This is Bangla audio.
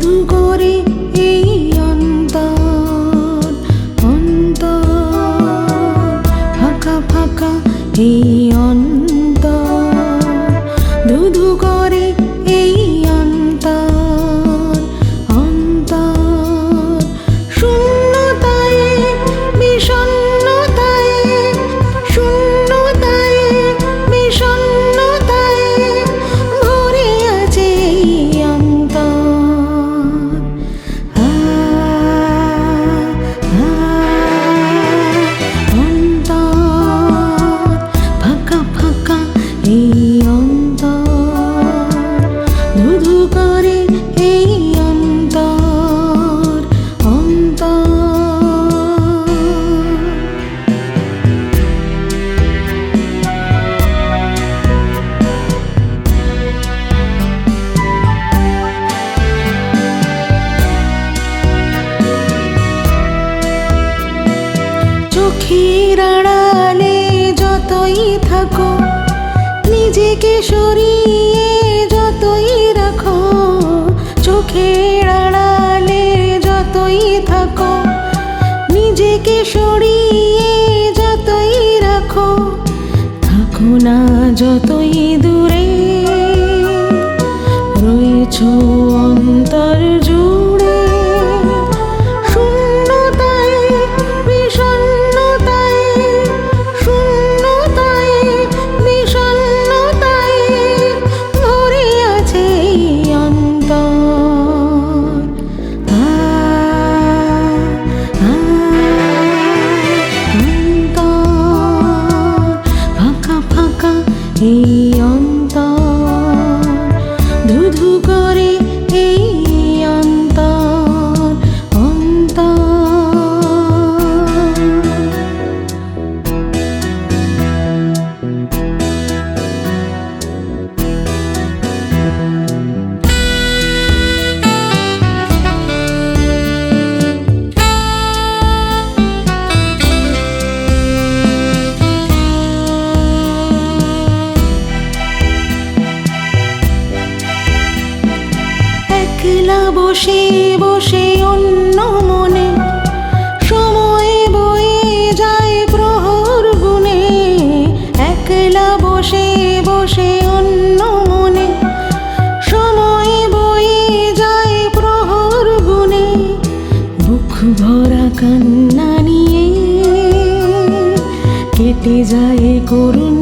ধু করে এই অন্তর অন্তর, ফাঁকা ফাঁকা এই অন্তর, ধু ধু করে এই অন্তর অন্তর, শূন্যতায় বিষণ্ণতায়, শূন্যতায় বিষণ্ণতায় ভরে আছে এই অন্তর। অন্তর, ফাঁকা ফাঁকা এই অন্তর, ধু ধু করে এই অন্তর অন্তর। চোখের আড়ালে যতই থাকো, নিজেকে সরিয়ে যতই রাখো, চোখের আড়ালে যতই থাকো, নিজেকে সরিয়ে যতই রাখো, থাকো না যতই দূরে, রয়েছো অন্তর জুড়ে, শূন্যতায় বিষণ্ণতায়, শূন্যতায় বিষণ্ণতায় ভরে আছে এই অন্তর। অন্তর, ফাঁকা ফাঁকা এই অন্তর, ধু ধু করে এই অন্তর অন্তর। একলা বসে বসে অন্য মনে, সময় বয়ে যায় প্রহর গুনে, একলা বসে বসে অন্য মনে, সময় বয়ে যায় প্রহর গুনে, বুক ভরা কান্না নিয়ে কেটে যায় করুণ